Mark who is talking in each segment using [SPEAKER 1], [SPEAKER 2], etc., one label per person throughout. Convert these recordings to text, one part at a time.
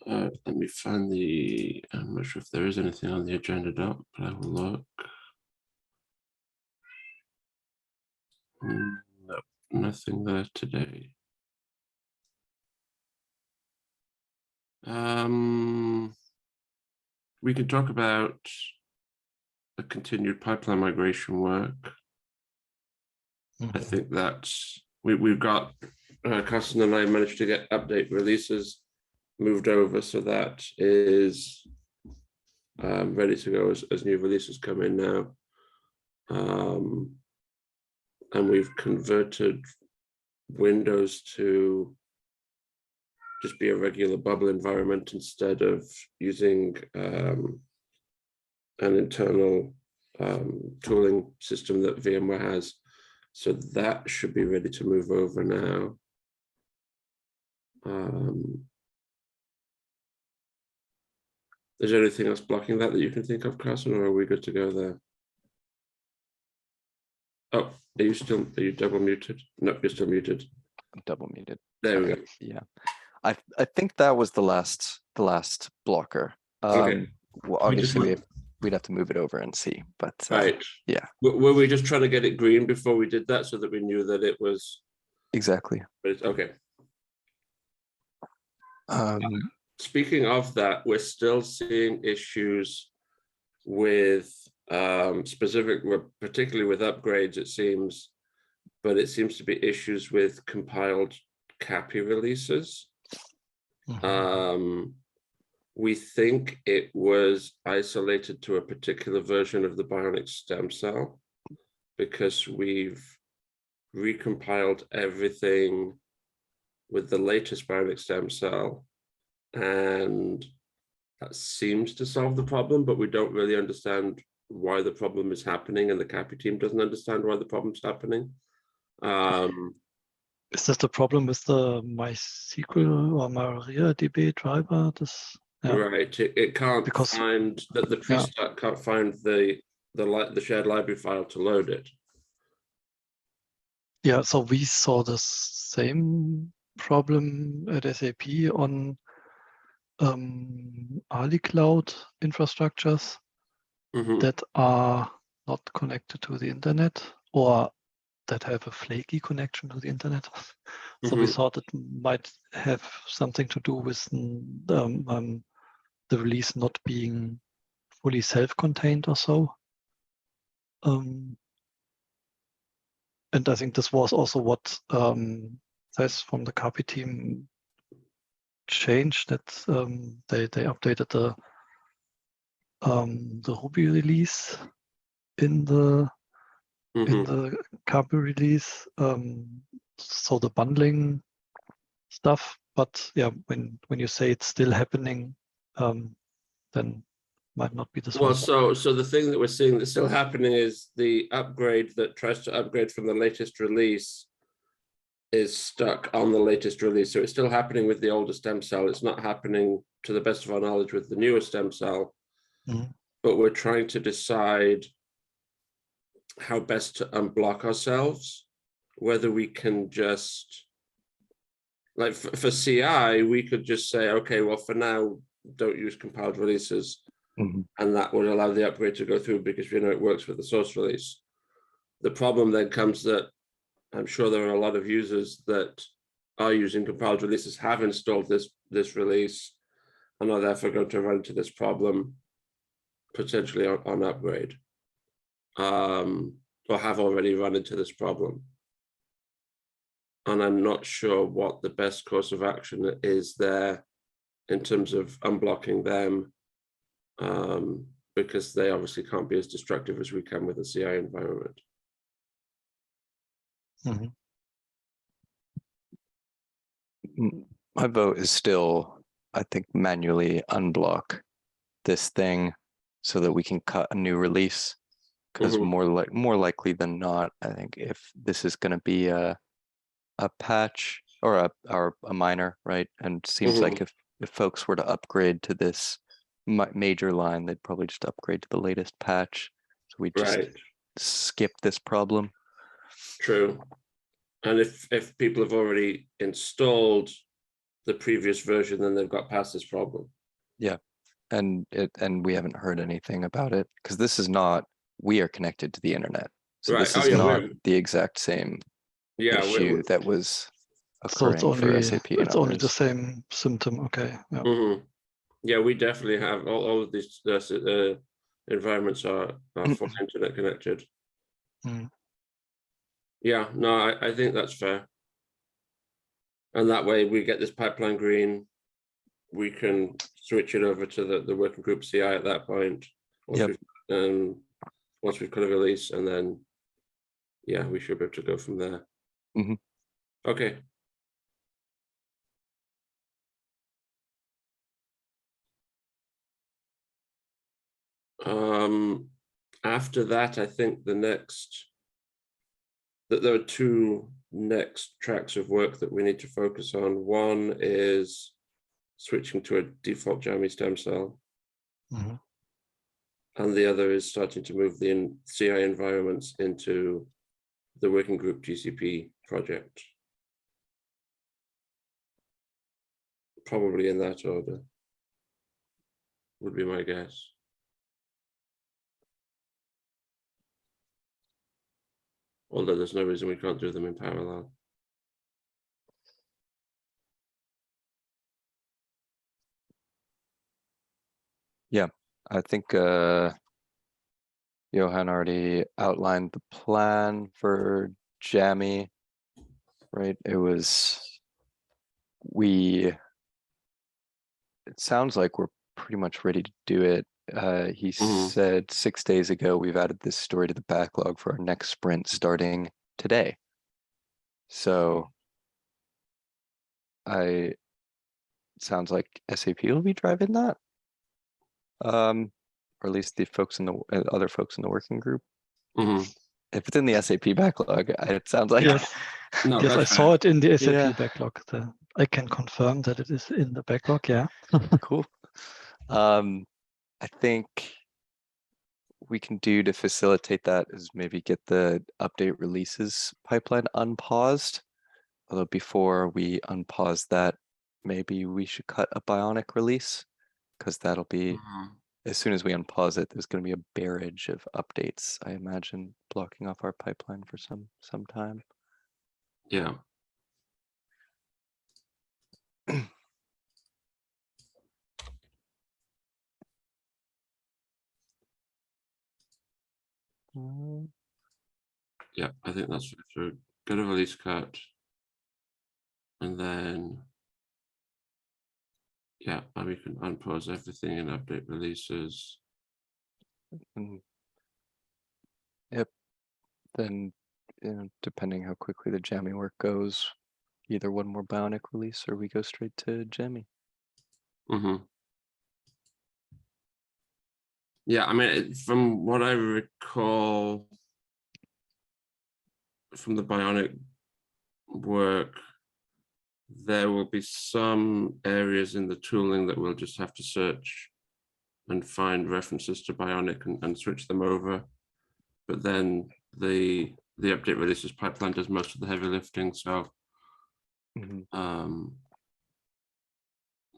[SPEAKER 1] Let me find the, I'm not sure if there is anything on the agenda doc, but I will look. No, nothing there today. We can talk about the continued pipeline migration work. I think that's, we've got, Carsten and I managed to get update releases moved over, so that is ready to go as new releases come in now. And we've converted Windows to just be a regular bubble environment instead of using an internal tooling system that VMware has. So that should be ready to move over now. Is there anything else blocking that you can think of, Carson, or are we good to go there? Oh, are you double muted? No, you're still muted.
[SPEAKER 2] I'm double muted.
[SPEAKER 1] There
[SPEAKER 2] Sorry.
[SPEAKER 1] we go.
[SPEAKER 2] Yeah, I think that was the last blocker.
[SPEAKER 1] Okay.
[SPEAKER 2] Well, obviously we'd have to move it over and see, but
[SPEAKER 1] right.
[SPEAKER 2] Yeah.
[SPEAKER 1] Were we just trying to get it green before we did that so that we knew that it was
[SPEAKER 2] exactly
[SPEAKER 1] okay?
[SPEAKER 3] Speaking of that, we're still seeing issues with particularly with upgrades, it seems, but it seems to be issues with compiled CAPI releases. We think it was isolated to a particular version of the bionic stem cell because we've recompiled everything with the latest bionic stem cell, and that seems to solve the problem, but we don't really understand why the problem is happening, and the CAPI team doesn't understand why the problem's happening.
[SPEAKER 4] Is this the problem with the MySQL or MariaDB driver?
[SPEAKER 3] Right, it can't find that the pre-start can't find the shared library file to load it.
[SPEAKER 4] Yeah, so we saw the same problem at SAP on Ali Cloud infrastructures that are not connected to the internet or that have a flaky connection to the internet. So we thought it might have something to do with the release not being fully self-contained or so. And I think this was also what Thess from the CAPI team changed, that they updated the Ruby release in the CAPI release, so the bundling stuff. But yeah, when you say it's still happening, then might not be this.
[SPEAKER 3] Well, so the thing that we're seeing that's still happening is the upgrade that tries to upgrade from the latest release is stuck on the latest release. So it's still happening with the older stem cell. It's not happening, to the best of our knowledge, with the newer stem cell. But we're trying to decide how best to unblock ourselves, whether we can just, like for CI, we could just say, okay, well, for now, don't use compiled releases. And that would allow the upgrade to go through because we know it works with the source release. The problem then comes that I'm sure there are a lot of users that are using compiled releases, have installed this release, and are therefore going to run into this problem potentially on upgrade, or have already run into this problem. And I'm not sure what the best course of action is there in terms of unblocking them, because they obviously can't be as destructive as we can with a CI environment.
[SPEAKER 2] My vote is still, I think, manually unblock this thing so that we can cut a new release. Because more likely than not, I think if this is going to be a patch or a minor, right? And it seems like if folks were to upgrade to this major line, they'd probably just upgrade to the latest patch. So we just skip this problem.
[SPEAKER 3] True. And if people have already installed the previous version, then they've got past this problem.
[SPEAKER 2] And we haven't heard anything about it because this is not, we are connected to the internet. So
[SPEAKER 3] Right.
[SPEAKER 2] this
[SPEAKER 3] Oh,
[SPEAKER 2] is
[SPEAKER 3] yeah,
[SPEAKER 2] not
[SPEAKER 3] we're-
[SPEAKER 2] the exact same
[SPEAKER 3] Yeah,
[SPEAKER 2] issue that was
[SPEAKER 4] So it's
[SPEAKER 2] occurring for
[SPEAKER 4] only
[SPEAKER 2] SAP and
[SPEAKER 4] it's only the
[SPEAKER 2] others.
[SPEAKER 4] same symptom. Okay. Yeah.
[SPEAKER 3] Yeah, we definitely have all of these environments are fully internet connected.
[SPEAKER 4] Mm.
[SPEAKER 3] Yeah, no, I think that's fair. And that way we get this pipeline green. We can switch it over to the working group CI at that point. Once we've got a release, and then yeah, we should be able to go from there.
[SPEAKER 2] Mhm.
[SPEAKER 3] Okay. After that, I think that there are two next tracks of work that we need to focus on. One is switching to a default Jammy stem cell,
[SPEAKER 4] Mhm.
[SPEAKER 3] and the other is starting to move the CI environments into the working group GCP project. Probably in that order, would be my guess. Although there's no reason we can't do them in parallel.
[SPEAKER 2] I think Johan already outlined the plan for Jammy, right? It sounds like we're pretty much ready to do it. He said 6 days ago, we've added this story to the backlog for our next sprint starting today. So it sounds like SAP will be driving that. Or at least the folks in the other folks in the working group. If it's in the SAP backlog, it sounds like
[SPEAKER 4] Yes.
[SPEAKER 3] No,
[SPEAKER 4] Yes, I
[SPEAKER 3] that's
[SPEAKER 4] saw
[SPEAKER 3] fair.
[SPEAKER 4] it in the SAP
[SPEAKER 2] Yeah.
[SPEAKER 4] backlog. I can confirm that it is in the backlog. Yeah.
[SPEAKER 2] Cool. I think we can do to facilitate that is maybe get the update releases pipeline unpaused. Although before we unpause that, maybe we should cut a Bionic release, because that'll be, as soon as we unpause it, there's going to be a barrage of updates, I imagine, blocking off our pipeline for some time.
[SPEAKER 3] Yeah. Yeah, I think that's fair. So get a release cut, and then yeah, and we can unpause everything and update releases.
[SPEAKER 2] Yep. Then, depending how quickly the Jammy work goes, either one more Bionic release or we go straight to Jammy.
[SPEAKER 3] Yeah, I mean, from what I recall from the Bionic work, there will be some areas in the tooling that we'll just have to search and find references to Bionic and switch them over. But then the update releases pipeline does most of the heavy lifting, so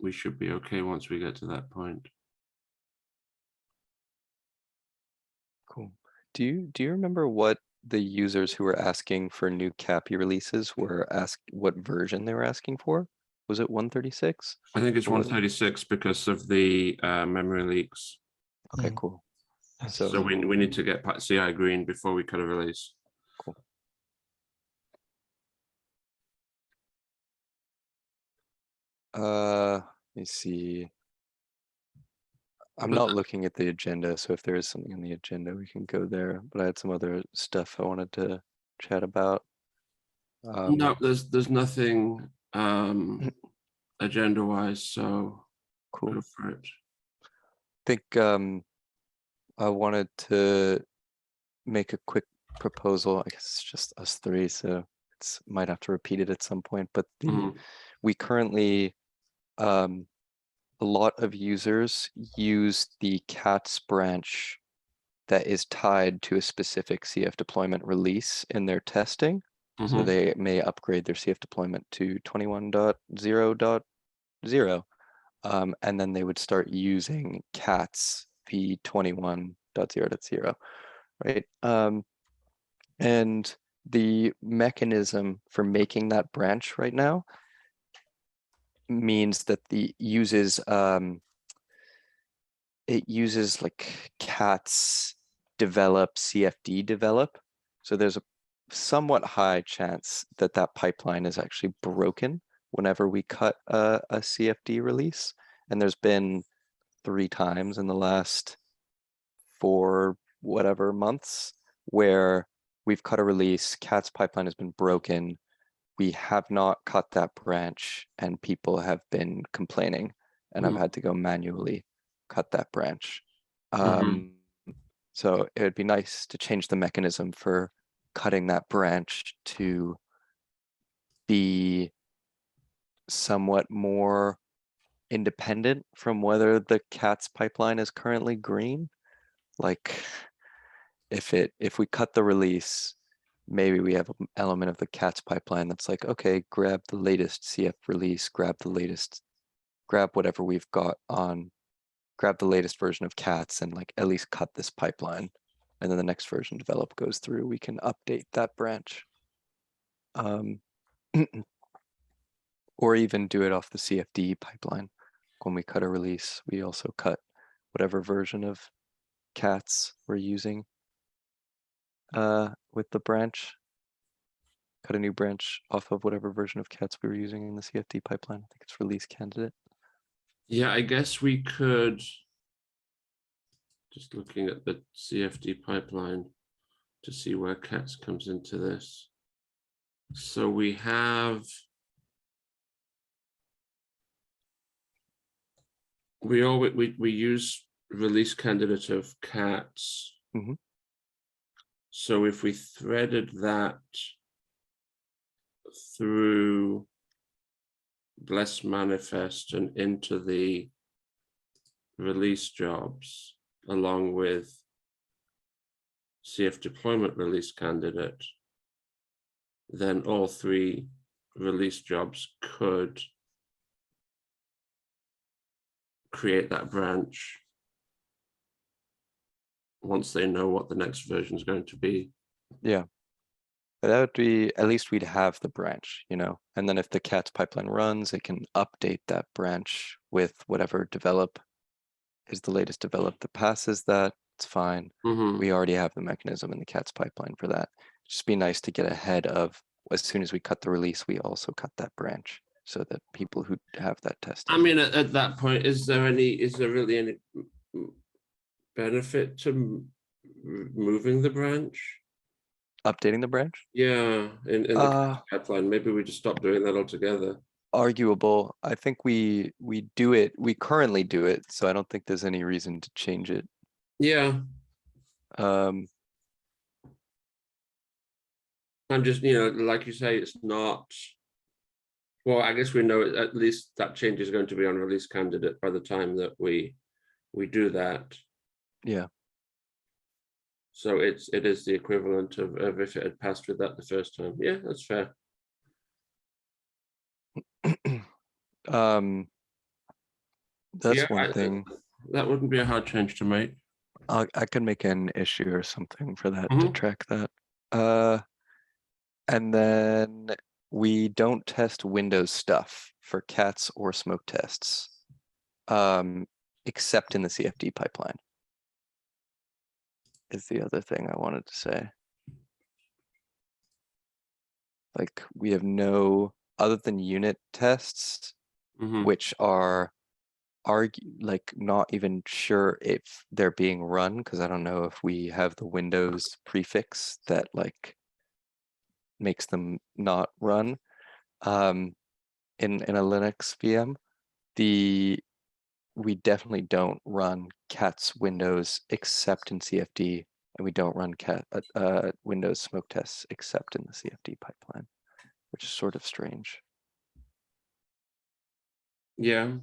[SPEAKER 3] we should be okay once we get to that point.
[SPEAKER 2] Cool. Do you remember what the users who were asking for new CAPI releases were what version they were asking for? Was it 136?
[SPEAKER 3] I think it's
[SPEAKER 2] Or was it-
[SPEAKER 3] 136 because of the memory leaks.
[SPEAKER 2] Okay, cool.
[SPEAKER 3] So we need to get CI green before we cut a release.
[SPEAKER 2] Cool. Let me see. I'm not looking at the agenda, so if there is something on the agenda, we can go there. But I had some other stuff I wanted to chat about.
[SPEAKER 3] No, there's nothing agenda-wise, so
[SPEAKER 2] cool.
[SPEAKER 3] go for it.
[SPEAKER 2] I think I wanted to make a quick proposal. I guess it's just us three, so might have to repeat it at some point. But we currently a lot of users use the CATS branch that is tied to a specific CF deployment release in their testing. So they may upgrade their CF deployment to 21.0. 0. And then they would start using cats v21.0.0, right? And the mechanism for making that branch right now means that it uses like cats develop CFD develop. So there's a somewhat high chance that that pipeline is actually broken whenever we cut a CFD release. And there's been 3 times in the last 4 whatever months where we've cut a release, cat's pipeline has been broken. We have not cut that branch and people have been complaining and I've had to go manually cut that branch. So it would be nice to change the mechanism for cutting that branch to be somewhat more independent from whether the cat's pipeline is currently green. Like if we cut the release, maybe we have an element of the cat's pipeline that's like, okay, grab the latest CF release, grab whatever we've got on, grab the latest version of cats and like at least cut this pipeline. And then the next version develop goes through, we can update that branch. Or even do it off the CFD pipeline. When we cut a release, we also cut whatever version of cats we're using with the branch. Cut a new branch off of whatever version of cats we were using in the CFD pipeline. I think it's release candidate.
[SPEAKER 1] Yeah, I guess we could, just looking at the CFD pipeline to see where cats comes into this. So we have, we use release candidate of cats. So if we threaded that through bless manifest and into the release jobs along with CF deployment release candidate, then all 3 release jobs could create that branch once they know what the next version is going to be.
[SPEAKER 2] Yeah. But that would be, at least we'd have the branch, you know, and then if the cat's pipeline runs, it can update that branch with whatever develop is the latest develop that passes that. It's fine. We already have the mechanism in the cat's pipeline for that. Just be nice to get ahead of, as soon as we cut the release, we also cut that branch so that people who have that tested.
[SPEAKER 1] I mean, at that point, is there really any benefit to moving the branch?
[SPEAKER 2] Updating the branch?
[SPEAKER 1] Yeah, in the pipeline, maybe we just stop doing that altogether.
[SPEAKER 2] Arguable. I think we do it, we currently do it, so I don't think there's any reason to change it.
[SPEAKER 1] Yeah. I'm just, like you say, it's not, well, I guess we know at least that change is going to be on release candidate by the time that we do that.
[SPEAKER 2] Yeah.
[SPEAKER 1] So it is the equivalent of if it had passed with that the first time. Yeah, that's fair.
[SPEAKER 2] That's one thing.
[SPEAKER 1] That wouldn't be a hard change to make.
[SPEAKER 2] I could make an issue or something for that to track that. And then we don't test Windows stuff for cats or smoke tests, except in the CFD pipeline. Is the other thing I wanted to say. Like we have no, other than unit tests, which are like not even sure if they're being run, because I don't know if we have the Windows prefix that like makes them not run in a Linux VM. We definitely don't run cats Windows except in CFD, and we don't run Windows smoke tests except in the CFD pipeline, which is sort of strange.
[SPEAKER 1] Yeah.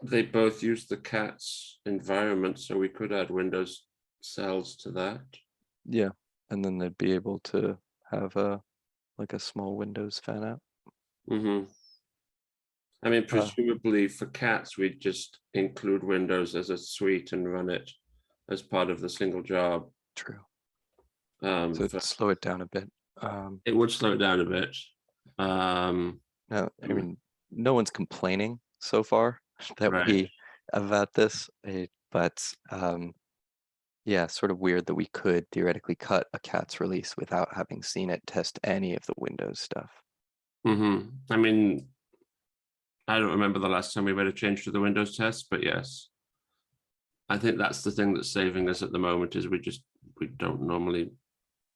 [SPEAKER 1] They both use the cat's environment, so we could add Windows cells to that.
[SPEAKER 2] Yeah, and then they'd be able to have a small Windows fan out.
[SPEAKER 1] I mean, presumably for cats, we'd just include Windows as a suite and run it as part of the single job.
[SPEAKER 2] True.
[SPEAKER 1] So
[SPEAKER 2] it'd slow it down a bit.
[SPEAKER 1] It would slow it down a bit.
[SPEAKER 2] No, I mean, no one's complaining so far that
[SPEAKER 1] Right.
[SPEAKER 2] we have had this, but yeah, sort of weird that we could theoretically cut a cat's release without having seen it test any of the Windows stuff.
[SPEAKER 1] I mean, I don't remember the last time we made a change to the Windows test, but yes. I think that's the thing that's saving us at the moment is we don't normally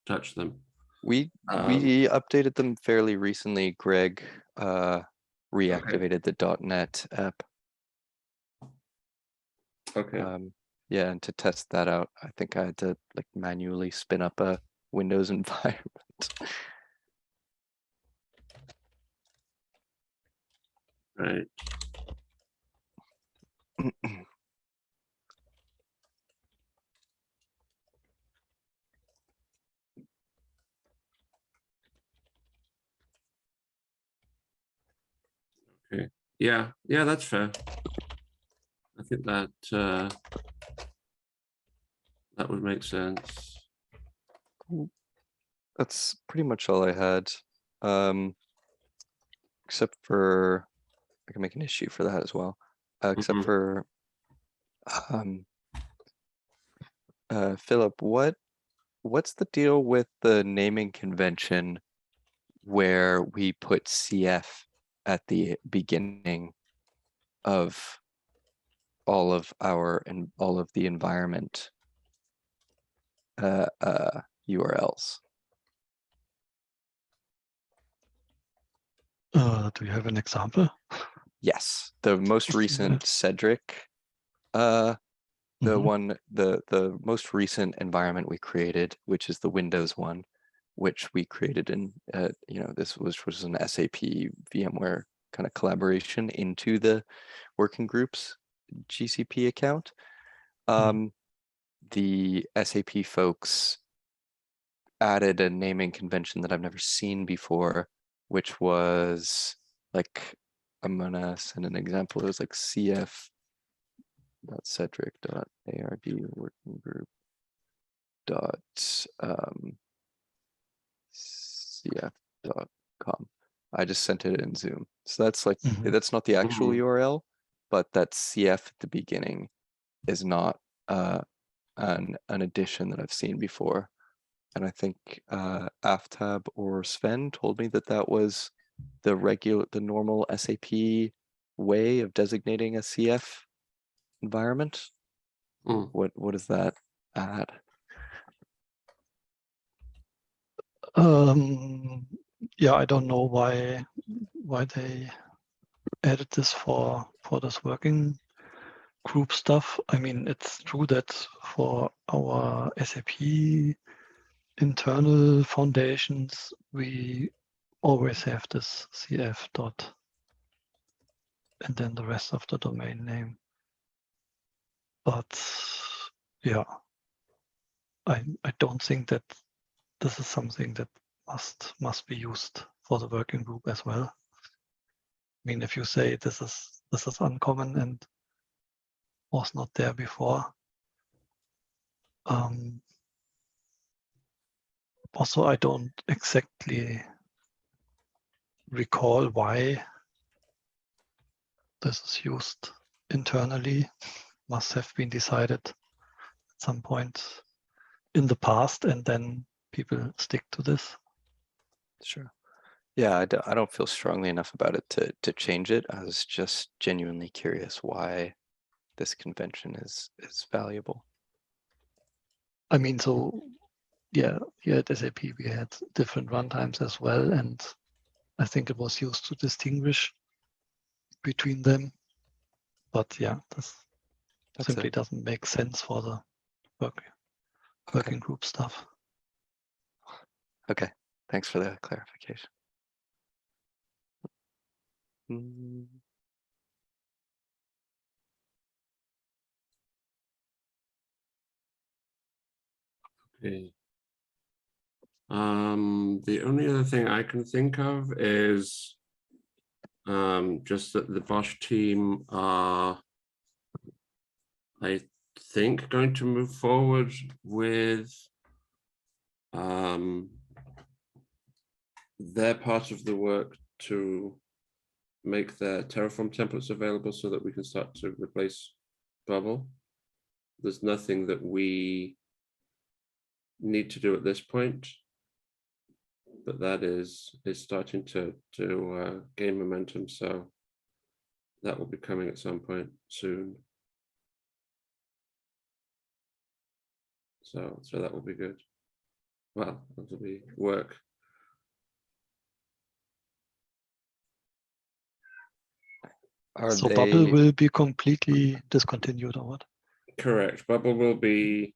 [SPEAKER 1] touch them.
[SPEAKER 2] We updated them fairly recently. Greg reactivated the .NET app.
[SPEAKER 1] Okay.
[SPEAKER 2] Yeah, and to test that out, I think I had to like manually spin up a Windows environment.
[SPEAKER 1] Right. Okay. Yeah, that's fair. I think that that would make sense.
[SPEAKER 2] That's pretty much all I had. Except for I can make an issue for that as well. Except for Philip, what's the deal with the naming convention where we put CF at the beginning of all of the environment URLs?
[SPEAKER 4] Do you have an example?
[SPEAKER 2] Yes, the most recent Cedric, the most recent environment we created, which is the Windows one, which we created in this was an SAP VMware kind of collaboration into the working groups GCP account. The SAP folks added a naming convention that I've never seen before, which was like, I'm gonna send an example. It was like cf.cedric.arb working group cf.com. I just sent it in Zoom. So that's like, that's not the actual URL, but that cf at the beginning is not an addition that I've seen before. And I think Aftab or Sven told me that was the normal SAP way of designating a CF environment. What does that add?
[SPEAKER 4] Yeah, I don't know why they added this for this working group stuff. I mean, it's true that for our SAP internal foundations, we always have this CF dot and then the rest of the domain name. But yeah, I don't think that this is something that must be used for the working group as well. I mean, if you say this is uncommon and was not there before. Also, I don't exactly recall why this is used internally. Must have been decided at some point in the past, and then people stick to this.
[SPEAKER 2] Sure. Yeah, I don't feel strongly enough about it to change it. I was just genuinely curious why this convention is valuable.
[SPEAKER 4] I mean, so yeah, here at SAP we had different runtimes as well, and I think it was used to distinguish between them. But yeah, this simply doesn't make sense for the working group stuff.
[SPEAKER 2] Okay, thanks for the clarification.
[SPEAKER 1] Okay. The only other thing I can think of is just that the Bosch team are, I think, going to move forward with their part of the work to make their Terraform templates available so that we can start to replace Bubble. There's nothing that we need to do at this point, but that is starting to gain momentum. So that will be coming at some point soon. So that will be good. Well, that'll be work.
[SPEAKER 4] So Bubble will be completely discontinued or what?
[SPEAKER 1] Correct. Bubble will be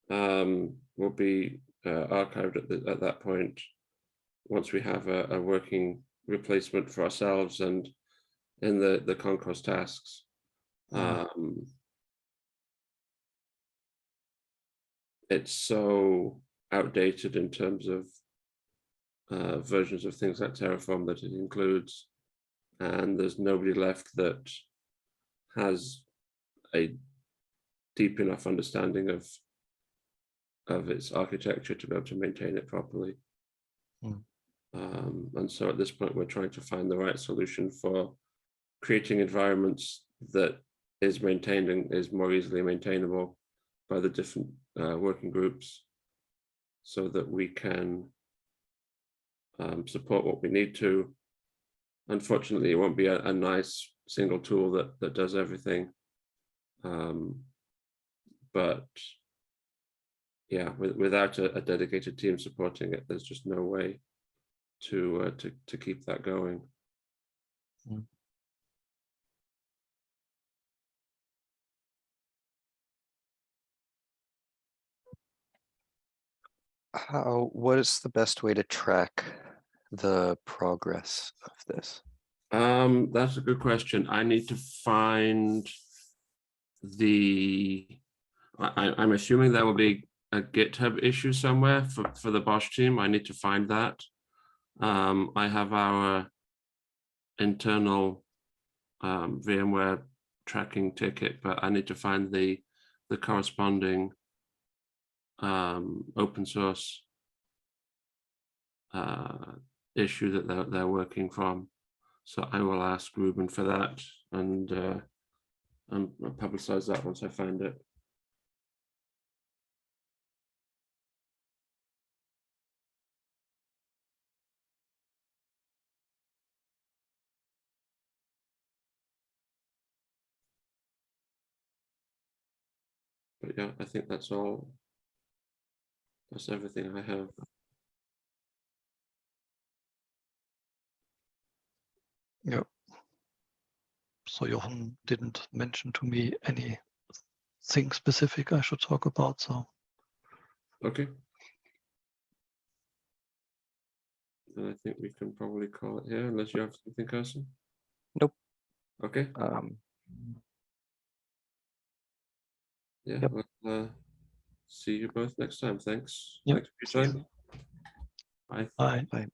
[SPEAKER 1] archived at that point once we have a working replacement for ourselves and in the concourse tasks. It's so outdated in terms of versions of things like Terraform that it includes, and there's nobody left that has a deep enough understanding of its architecture to be able to maintain it properly. And so at this point, we're trying to find the right solution for creating environments that is maintained and is more easily maintainable by the different working groups, so that we can support what we need to. Unfortunately, it won't be a nice single tool that does everything. But yeah, without a dedicated team supporting it, there's just no way to keep that going.
[SPEAKER 2] What is the best way to track the progress of this?
[SPEAKER 1] That's a good question. I need to find I'm assuming there will be a GitHub issue somewhere for the Bosch team. I need to find that. I have our internal VMware tracking ticket, but I need to find the corresponding open source issue that they're working from. So I will ask Ruben for that and publicize that once I find it. But yeah, I think that's all. That's everything I have.
[SPEAKER 4] Yeah. So Jochen didn't mention to me anything specific I should talk about. So
[SPEAKER 1] Okay. Then I think we can probably call it here, unless you have something, Carson.
[SPEAKER 2] Nope.
[SPEAKER 1] Okay. Yeah.
[SPEAKER 4] Yep.
[SPEAKER 1] We'll see you both next time. Thanks.
[SPEAKER 4] Yep.
[SPEAKER 1] Thanks for your time. Bye.
[SPEAKER 4] bye.
[SPEAKER 2] Bye.